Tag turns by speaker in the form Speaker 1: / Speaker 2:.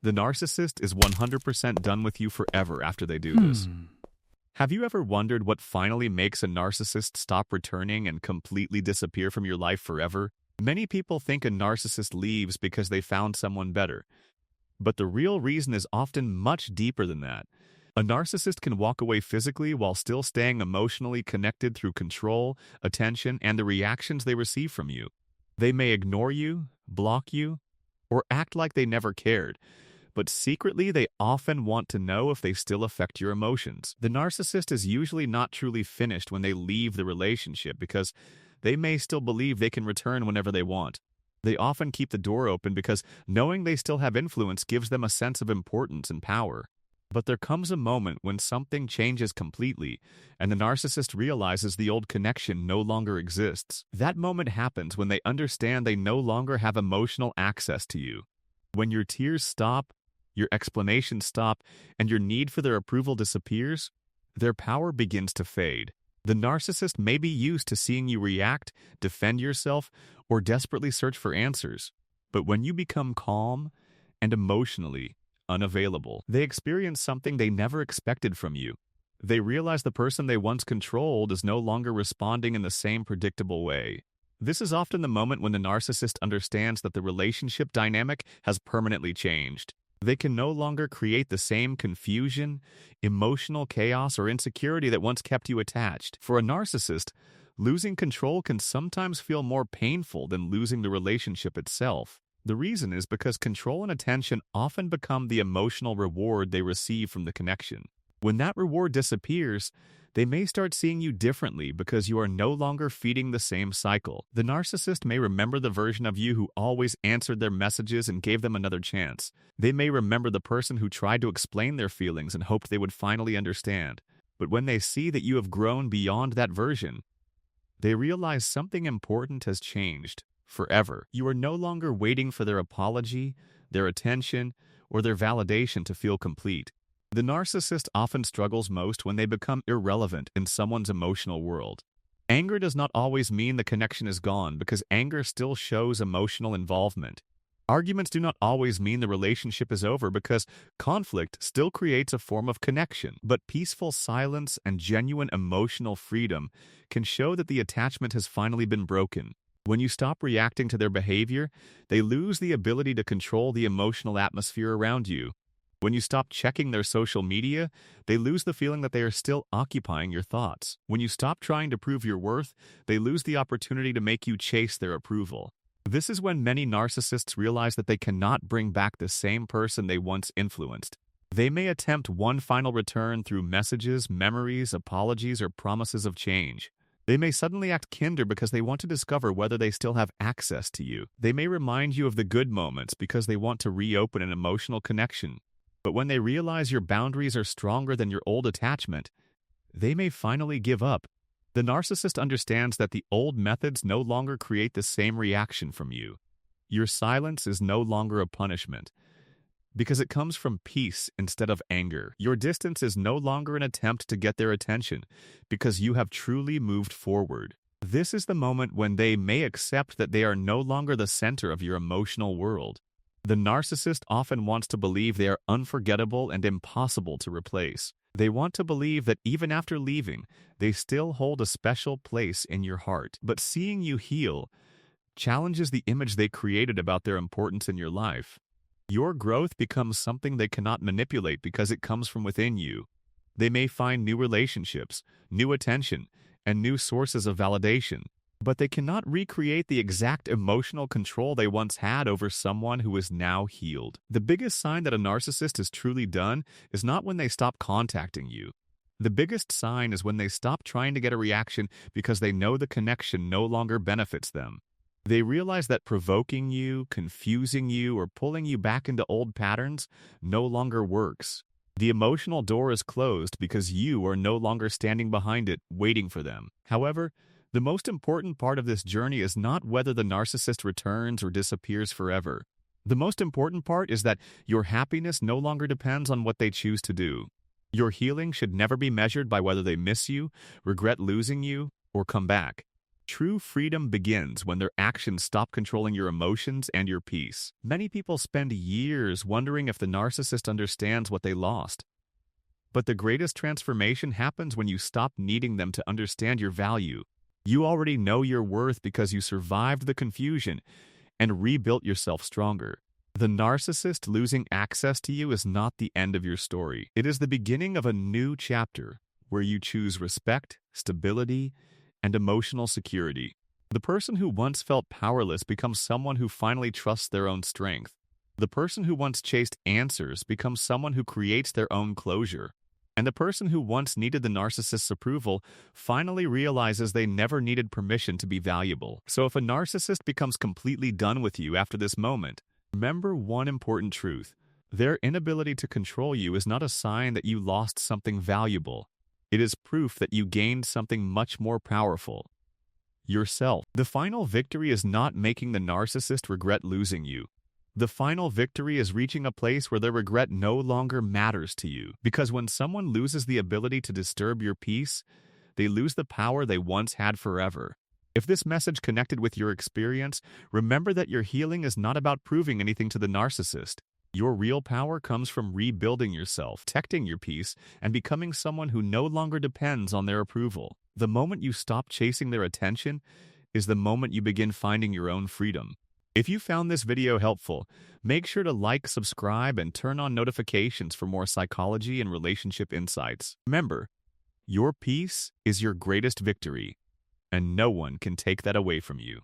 Speaker 1: The narcissist is 100% done with you forever after they do this. Have you ever wondered what finally makes a narcissist stop returning and completely disappear from your life forever? Many people think a narcissist leaves because they found someone better. But the real reason is often much deeper than that. A narcissist can walk away physically while still staying emotionally connected through control, attention, and the reactions they receive from you. They may ignore you, block you, or act like they never cared. But secretly, they often want to know if they still affect your emotions. The narcissist is usually not truly finished when they leave the relationship because they may still believe they can return whenever they want. They often keep the door open because knowing they still have influence gives them a sense of importance and power. But there comes a moment when something changes completely, and the narcissist realizes the old connection no longer exists. That moment happens when they understand they no longer have emotional access to you. When your tears stop, your explanations stop, and your need for their approval disappears, their power begins to fade. The narcissist may be used to seeing you react, defend yourself, or desperately search for answers. But when you become calm and emotionally unavailable, they experience something they never expected from you. They realize the person they once controlled is no longer responding in the same predictable way. This is often the moment when the narcissist understands that the relationship dynamic has permanently changed. They can no longer create the same confusion, emotional chaos, or insecurity that once kept you attached. For a narcissist, losing control can sometimes feel more painful than losing the relationship itself. The reason is because control and attention often become the emotional reward they receive from the connection. When that reward disappears, they may start seeing you differently because you are no longer feeding the same cycle. The narcissist may remember the version of you who always answered their messages and gave them another chance. They may remember the person who tried to explain their feelings and hoped they would finally understand. But when they see that you have grown beyond that version, they realize something important has changed forever. You are no longer waiting for their apology, their attention, or their validation to feel complete. The narcissist often struggles most when they become irrelevant in someone's emotional world. Anger does not always mean the connection is gone because anger still shows emotional involvement. Arguments do not always mean the relationship is over because conflict still creates a form of connection. But peaceful silence and genuine emotional freedom can show that the attachment has finally been broken. When you stop reacting to their behavior, they lose the ability to control the emotional atmosphere around you. When you stop checking their social media, they lose the feeling that they are still occupying your thoughts. When you stop trying to prove your worth, they lose the opportunity to make you chase their approval. This is when many narcissists realize that they cannot bring back the same person they once influenced. They may attempt one final return through messages, memories, apologies, or promises of change. They may suddenly act kinder because they want to discover whether they still have access to you. They may remind you of the good moments because they want to reopen an emotional connection. But when they realize your boundaries are stronger than your old attachment, they may finally give up. The narcissist understands that the old methods no longer create the same reaction from you. Your silence is no longer a punishment, because it comes from peace instead of anger. Your distance is no longer an attempt to get their attention, because you have truly moved forward. This is the moment when they may accept that they are no longer the center of your emotional world. The narcissist often wants to believe they are unforgettable and impossible to replace. They want to believe that even after leaving, they still hold a special place in your heart. But seeing you heal challenges the image they created about their importance in your life. Your growth becomes something they cannot manipulate because it comes from within you. They may find new relationships, new attention, and new sources of validation. But they cannot recreate the exact emotional control they once had over someone who is now healed. The biggest sign that a narcissist is truly done is not when they stop contacting you. The biggest sign is when they stop trying to get a reaction because they know the connection no longer benefits them. They realize that provoking you, confusing you, or pulling you back into old patterns no longer works. The emotional door is closed because you are no longer standing behind it, waiting for them. However, the most important part of this journey is not whether the narcissist returns or disappears forever. The most important part is that your happiness no longer depends on what they choose to do. Your healing should never be measured by whether they miss you, regret losing you, or come back. True freedom begins when their actions stop controlling your emotions and your peace. Many people spend years wondering if the narcissist understands what they lost. But the greatest transformation happens when you stop needing them to understand your value. You already know your worth because you survived the confusion and rebuilt yourself stronger. The narcissist losing access to you is not the end of your story. It is the beginning of a new chapter where you choose respect, stability, and emotional security. The person who once felt powerless becomes someone who finally trusts their own strength. The person who once chased answers becomes someone who creates their own closure. And the person who once needed the narcissist's approval finally realizes they never needed permission to be valuable. So if a narcissist becomes completely done with you after this moment, remember one important truth. Their inability to control you is not a sign that you lost something valuable. It is proof that you gained something much more powerful. Yourself. The final victory is not making the narcissist regret losing you. The final victory is reaching a place where their regret no longer matters to you. Because when someone loses the ability to disturb your peace, they lose the power they once had forever. If this message connected with your experience, remember that your healing is not about proving anything to the narcissist. Your real power comes from rebuilding yourself, protecting your peace, and becoming someone who no longer depends on their approval. The moment you stop chasing their attention is the moment you begin finding your own freedom. If you found this video helpful, make sure to like, subscribe, and turn on notifications for more psychology and relationship insights. Remember, your peace is your greatest victory, and no one can take that away from you.